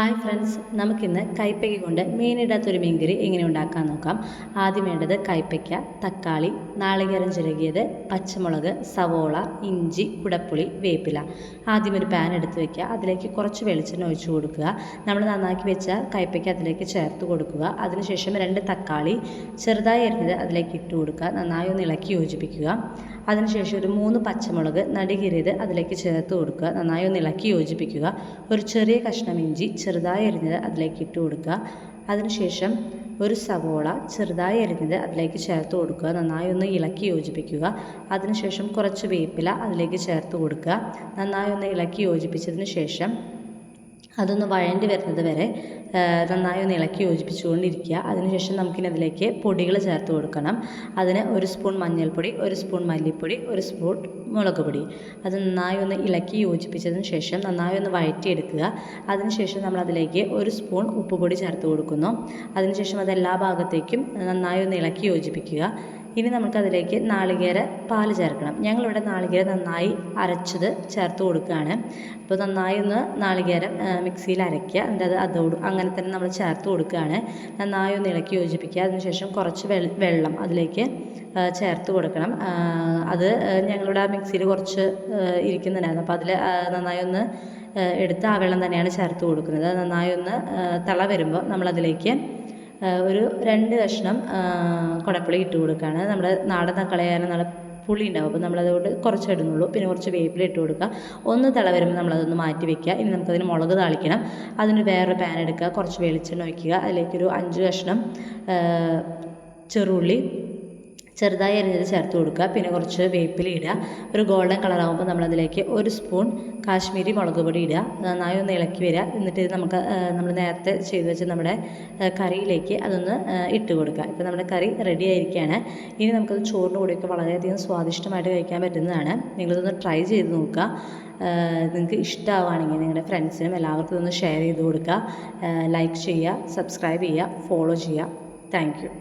Hi friends, നമുക്കിന്ന് കൈപ്പയ്ക്ക കൊണ്ട് മീനിടാത്തൊരു മീൻകറി എങ്ങനെ ഉണ്ടാക്കാൻ നോക്കാം. ആദ്യം വേണ്ടത് കൈപ്പയ്ക്ക, തക്കാളി, നാളികേരം ചിരകിയത്, പച്ചമുളക്, സവോള, ഇഞ്ചി, കുടപ്പുളി, വേപ്പില. ആദ്യം ഒരു പാൻ എടുത്ത് വയ്ക്കുക. അതിലേക്ക് കുറച്ച് വെളിച്ചെണ്ണ ഒഴിച്ചു കൊടുക്കുക. നമ്മൾ നന്നാക്കി വെച്ച കൈപ്പയ്ക്ക അതിലേക്ക് ചേർത്ത് കൊടുക്കുക. അതിനുശേഷം 2 തക്കാളി ചെറുതായി അരിഞ്ഞത് അതിലേക്ക് ഇട്ട് കൊടുക്കുക. നന്നായി ഒന്ന് ഇളക്കി യോജിപ്പിക്കുക. അതിനുശേഷം ഒരു 3 പച്ചമുളക് നടുകീറിയത് അതിലേക്ക് ചേർത്ത് കൊടുക്കുക. നന്നായി ഒന്ന് ഇളക്കി യോജിപ്പിക്കുക. ഒരു ചെറിയ കഷ്ണം ഇഞ്ചി ചെറുതായി അരിഞ്ഞത് അതിലേക്ക് ഇട്ട് കൊടുക്കുക. അതിനുശേഷം ഒരു സവോള ചെറുതായി അരിഞ്ഞത് അതിലേക്ക് ചേർത്ത് കൊടുക്കുക. നന്നായി ഒന്ന് ഇളക്കി യോജിപ്പിക്കുക. അതിനുശേഷം കുറച്ച് വേപ്പില അതിലേക്ക് ചേർത്ത് കൊടുക്കുക. നന്നായി ഒന്ന് ഇളക്കി യോജിപ്പിച്ചതിന് ശേഷം അതൊന്ന് വഴണ്ടി വരുന്നത് വരെ നന്നായി ഒന്ന് ഇളക്കി യോജിപ്പിച്ചുകൊണ്ടിരിക്കുക. അതിനുശേഷം നമുക്കിനി അതിലേക്ക് പൊടികൾ ചേർത്ത് കൊടുക്കണം. അതിന് 1 സ്പൂൺ മഞ്ഞൾപ്പൊടി, 1 സ്പൂൺ മല്ലിപ്പൊടി, 1 സ്പൂൺ മുളക് പൊടി. അത് നന്നായി ഒന്ന് ഇളക്കി യോജിപ്പിച്ചതിന് ശേഷം നന്നായി ഒന്ന് വഴറ്റിയെടുക്കുക. അതിനുശേഷം നമ്മളതിലേക്ക് 1 സ്പൂൺ ഉപ്പുപൊടി ചേർത്ത് കൊടുക്കുന്നു. അതിനുശേഷം അതെല്ലാ ഭാഗത്തേക്കും നന്നായി ഒന്ന് ഇളക്കി യോജിപ്പിക്കുക. ഇനി നമുക്കതിലേക്ക് നാളികേര പാല് ചേർക്കണം. ഞങ്ങളിവിടെ നാളികേരം നന്നായി അരച്ചത് ചേർത്ത് കൊടുക്കുകയാണ്. അപ്പോൾ നന്നായി ഒന്ന് നാളികേരം മിക്സിയിൽ അരയ്ക്കുക. എന്നിട്ട് അതോട് അങ്ങനെ തന്നെ നമ്മൾ ചേർത്ത് കൊടുക്കുകയാണ്. നന്നായി ഒന്ന് ഇളക്കി യോജിപ്പിക്കുക. അതിനുശേഷം കുറച്ച് വെള്ളം അതിലേക്ക് ചേർത്ത് കൊടുക്കണം. അത് ഞങ്ങളുടെ മിക്സിയിൽ കുറച്ച് ഇരിക്കുന്നുണ്ടായിരുന്നു. അപ്പോൾ അതിൽ നന്നായി ഒന്ന് എടുത്ത് ആ വെള്ളം തന്നെയാണ് ചേർത്ത് കൊടുക്കുന്നത്. നന്നായി ഒന്ന് തിള വരുമ്പോൾ നമ്മളതിലേക്ക് ഒരു 2 കഷ്ണം കുടപ്പുളി ഇട്ട് കൊടുക്കുകയാണ്. നമ്മുടെ നാടൻ തക്കാളിയായാലും നല്ല പുളി ഉണ്ടാവും. അപ്പോൾ നമ്മളതുകൊണ്ട് കുറച്ച് ഇടുന്നുള്ളൂ. പിന്നെ കുറച്ച് വേപ്പില ഇട്ട് കൊടുക്കുക. ഒന്ന് തിള വരുമ്പോൾ നമ്മളതൊന്ന് മാറ്റി വയ്ക്കുക. ഇനി നമുക്കതിന് മുളക് താളിക്കണം. അതിന് വേറൊരു പാൻ എടുക്കുക. കുറച്ച് വെളിച്ചെണ്ണ ഒഴിക്കുക. അതിലേക്കൊരു 5 കഷ്ണം ചെറുള്ളി ചെറുതായി അരിഞ്ഞത് ചേർത്ത് കൊടുക്കുക. പിന്നെ കുറച്ച് വേപ്പില ഇടുക. ഒരു ഗോൾഡൻ കളറാകുമ്പോൾ നമ്മളതിലേക്ക് 1 സ്പൂൺ കാശ്മീരി മുളക് പൊടി ഇടുക. നന്നായി ഒന്ന് ഇളക്കി വരിക. എന്നിട്ട് ഇത് നമ്മൾ നേരത്തെ ചെയ്ത് വെച്ച് നമ്മുടെ കറിയിലേക്ക് അതൊന്ന് ഇട്ട് കൊടുക്കുക. ഇപ്പോൾ നമ്മുടെ കറി റെഡി ആയിരിക്കുകയാണ്. ഇനി നമുക്കത് ചോറിന് കൂടിയൊക്കെ വളരെയധികം സ്വാദിഷ്ടമായിട്ട് കഴിക്കാൻ പറ്റുന്നതാണ്. നിങ്ങളിതൊന്ന് ട്രൈ ചെയ്ത് നോക്കുക. നിങ്ങൾക്ക് ഇഷ്ടമാവുകയാണെങ്കിൽ നിങ്ങളുടെ ഫ്രണ്ട്സിനും എല്ലാവർക്കും ഇതൊന്ന് ഷെയർ ചെയ്ത് കൊടുക്കുക. ലൈക്ക് ചെയ്യുക, സബ്സ്ക്രൈബ് ചെയ്യുക, ഫോളോ ചെയ്യുക. Thank you.